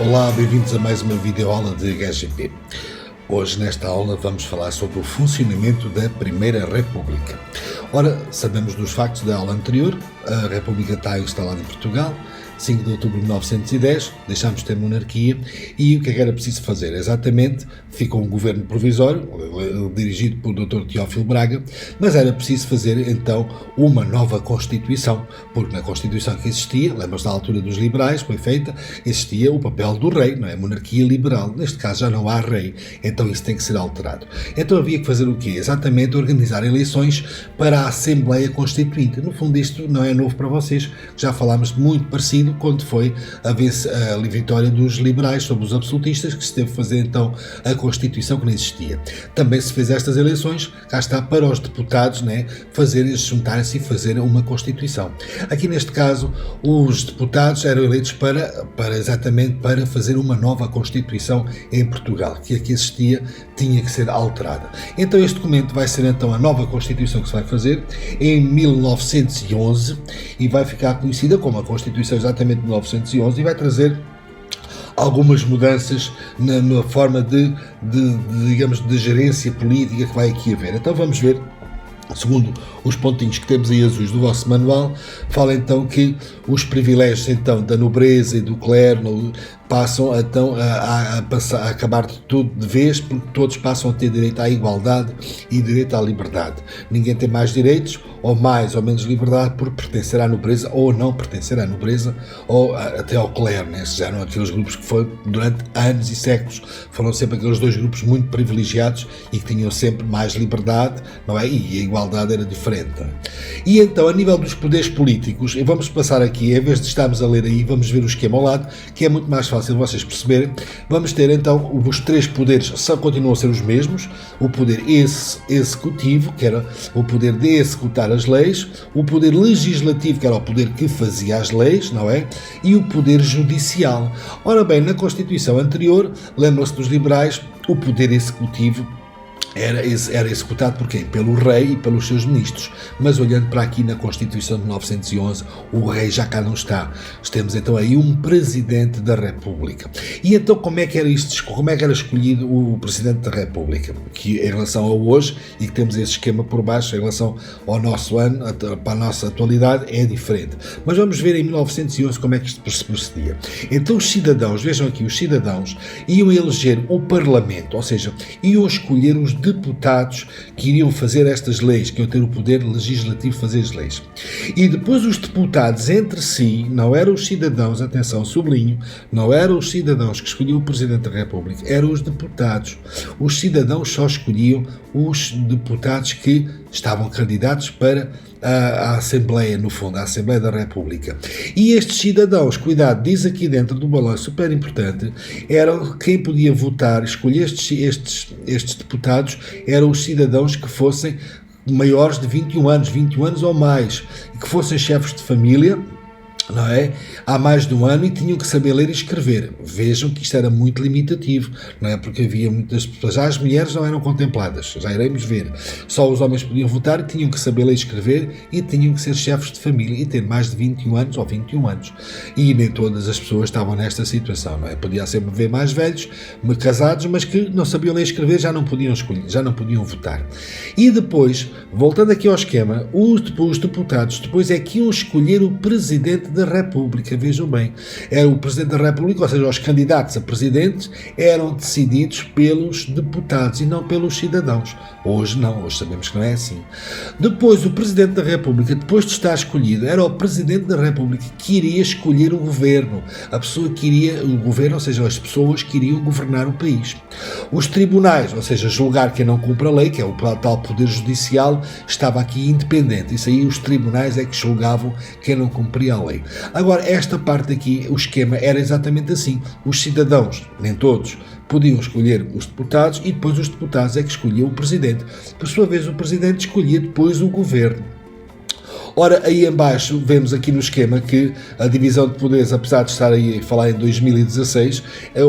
Olá, bem-vindos a mais uma videoaula de HGP. Hoje, nesta aula, vamos falar sobre o funcionamento da Primeira República. Ora, sabemos dos factos da aula anterior, a República está instalada em Portugal, 5 de outubro de 1910, deixámos de ter monarquia e o que é que era preciso fazer? Exatamente, ficou um governo provisório, dirigido por Dr. Teófilo Braga, mas era preciso fazer então uma nova Constituição, porque na Constituição que existia, lembra-se da altura dos liberais, foi feita, existia o papel do rei, não é? Monarquia liberal, neste caso já não há rei, então isso tem que ser alterado. Então havia que fazer o quê? Exatamente organizar eleições para a Assembleia Constituinte. No fundo isto não é novo para vocês, já falámos muito parecido quando foi a vitória dos liberais sobre os absolutistas, que se teve a fazer então a Constituição que não existia. Também se fez estas eleições, cá está, para os deputados, né, juntarem-se e fazer uma Constituição. Aqui neste caso, os deputados eram eleitos exatamente para fazer uma nova Constituição em Portugal, que aqui existia, tinha que ser alterada. Então este documento vai ser então a nova Constituição que se vai fazer em 1911 e vai ficar conhecida como a Constituição exatamente de 1911 e vai trazer algumas mudanças na forma digamos, de gerência política que vai aqui haver. Então vamos ver, segundo os pontinhos que temos aí azuis do vosso manual, fala então que os privilégios então da nobreza e do clero passam então a acabar de tudo de vez, porque todos passam a ter direito à igualdade e direito à liberdade. Ninguém tem mais direitos ou mais ou menos liberdade por pertencer à nobreza ou não pertencer à nobreza ou até ao clero, né? Já eram aqueles grupos que foi durante anos e séculos, foram sempre aqueles dois grupos muito privilegiados e que tinham sempre mais liberdade, não é? E a igualdade era diferente. Não é? E então, a nível dos poderes políticos, e vamos passar aqui, em vez de estarmos a ler aí, vamos ver o esquema ao lado, que é muito mais fácil de vocês perceberem. Vamos ter então os três poderes, só continuam a ser os mesmos: o poder executivo, que era o poder de executar as leis, o poder legislativo, que era o poder que fazia as leis, não é? E o poder judicial. Ora bem, na Constituição anterior, lembram-se dos liberais, o poder executivo era executado por quem? Pelo rei e pelos seus ministros. Mas olhando para aqui na Constituição de 1911, o rei já cá não está. Temos então aí um presidente da República. E então como é que era isto? Como é que era escolhido o presidente da República? Que em relação a hoje, e que temos esse esquema por baixo, em relação ao nosso ano, para a nossa atualidade, é diferente. Mas vamos ver em 1911 como é que isto se procedia. Então os cidadãos, vejam aqui, os cidadãos iam eleger o Parlamento, ou seja, iam escolher os deputados que iriam fazer estas leis, que iam ter o poder legislativo de fazer as leis. E depois os deputados entre si, não eram os cidadãos, atenção, sublinho, não eram os cidadãos que escolhiam o Presidente da República, eram os deputados. Os cidadãos só escolhiam os deputados que estavam candidatos para a Assembleia, no fundo, a Assembleia da República. E estes cidadãos, cuidado, diz aqui dentro do balanço, super importante, eram quem podia votar, escolher estes deputados, eram os cidadãos que fossem maiores de 21 anos ou mais, e que fossem chefes de família, não é? Há mais de um ano e tinham que saber ler e escrever. Vejam que isto era muito limitativo, não é? Porque havia muitas pessoas, já as mulheres não eram contempladas, já iremos ver. Só os homens podiam votar e tinham que saber ler e escrever e tinham que ser chefes de família e ter mais de 21 anos ou 21 anos. E nem todas as pessoas estavam nesta situação, não é? Podia sempre haver mais velhos, casados, mas que não sabiam ler e escrever, já não podiam escolher, já não podiam votar. E depois, voltando aqui ao esquema, os deputados depois é que iam escolher o Presidente da República, vejam bem, era o Presidente da República, ou seja, os candidatos a presidentes eram decididos pelos deputados e não pelos cidadãos. Hoje não, hoje sabemos que não é assim. Depois, o Presidente da República, depois de estar escolhido, era o Presidente da República que iria escolher o governo, a pessoa que iria, o governo, ou seja, as pessoas que iriam governar o país. Os tribunais, ou seja, julgar quem não cumpre a lei, que é o tal poder judicial, estava aqui independente. Isso aí, os tribunais é que julgavam quem não cumpria a lei. Agora, esta parte aqui, o esquema era exatamente assim. Os cidadãos, nem todos, podiam escolher os deputados e depois os deputados é que escolhiam o Presidente. Por sua vez, o Presidente escolhia depois o Governo. Ora, aí em baixo vemos aqui no esquema que a divisão de poderes, apesar de estar aí a falar em 2016,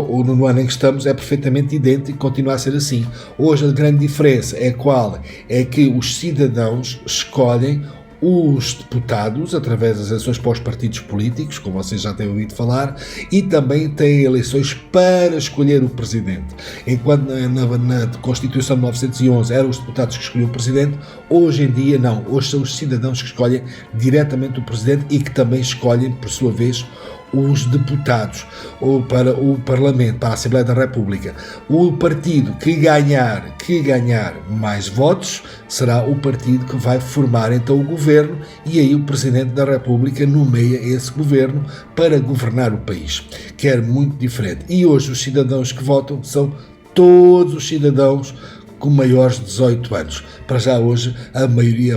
ou no ano em que estamos, é perfeitamente idêntico e continua a ser assim. Hoje a grande diferença é qual? É que os cidadãos escolhem os deputados, através das eleições para os partidos políticos, como vocês já têm ouvido falar, e também têm eleições para escolher o presidente. Enquanto na Constituição de 1911 eram os deputados que escolhiam o presidente, hoje em dia não. Hoje são os cidadãos que escolhem diretamente o presidente e que também escolhem, por sua vez, os deputados ou para o Parlamento, para a Assembleia da República. O partido que ganhar mais votos será o partido que vai formar então o governo, e aí o Presidente da República nomeia esse governo para governar o país, que é muito diferente. E hoje os cidadãos que votam são todos os cidadãos com maiores de 18 anos. Para já hoje, a maioria,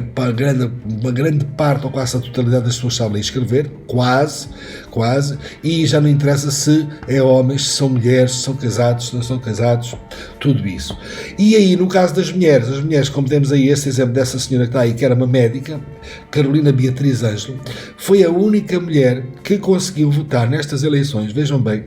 uma grande parte ou quase a totalidade das pessoas sabem escrever, quase, e já não interessa se é homens, se são mulheres, se são casados, se não são casados, tudo isso. E aí, no caso das mulheres, como temos aí esse exemplo dessa senhora que está aí, que era uma médica, Carolina Beatriz Ângelo, foi a única mulher que conseguiu votar nestas eleições, vejam bem,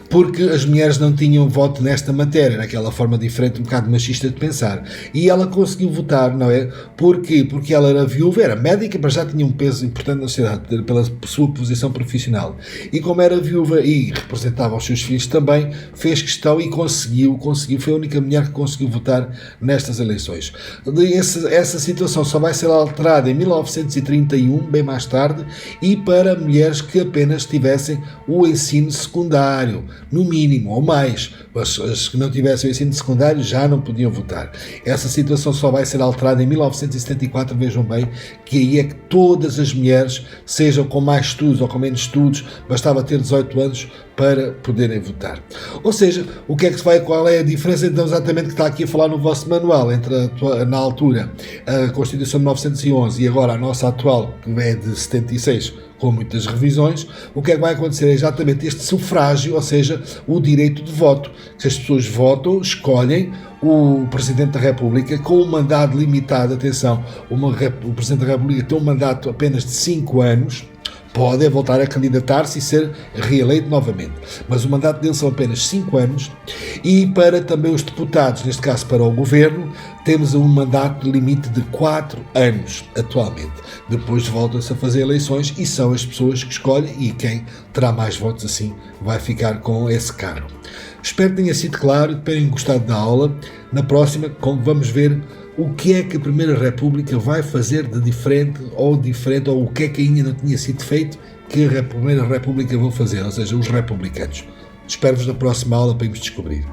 porque as mulheres não tinham voto nesta matéria, naquela forma diferente, um bocado machista de pensar. E ela conseguiu votar, não é? Porquê? Porque ela era viúva, era médica, mas já tinha um peso importante na sociedade, pela sua posição profissional. E como era viúva e representava os seus filhos também, fez questão e conseguiu, foi a única mulher que conseguiu votar nestas eleições. Essa situação só vai ser alterada em 1931, bem mais tarde, e para mulheres que apenas tivessem o ensino secundário, no mínimo, ou mais. As que não tivessem o ensino secundário já não podiam votar. Essa situação só vai ser alterada em 1974, vejam bem, que aí é que todas as mulheres, sejam com mais estudos ou com menos estudos, bastava ter 18 anos para poderem votar. Ou seja, qual é a diferença então exatamente que está aqui a falar no vosso manual entre na altura a Constituição de 1911 e agora a nossa atual, que é de 76, com muitas revisões. O que é que vai acontecer é exatamente este sufrágio, ou seja, o direito de voto, que as pessoas votam, escolhem o Presidente da República com um mandato limitado. Atenção, o Presidente da República tem um mandato apenas de 5 anos, pode voltar a candidatar-se e ser reeleito novamente, mas o mandato dele são apenas 5 anos, e para também os deputados, neste caso para o governo, temos um mandato limite de 4 anos atualmente. Depois voltam-se a fazer eleições e são as pessoas que escolhem, e quem terá mais votos assim vai ficar com esse cargo. Espero que tenha sido claro, que tenham gostado da aula. Na próxima, vamos ver o que é que a Primeira República vai fazer de diferente, ou o que é que ainda não tinha sido feito que a Primeira República vão fazer, ou seja, os republicanos. Espero-vos na próxima aula para irmos descobrir.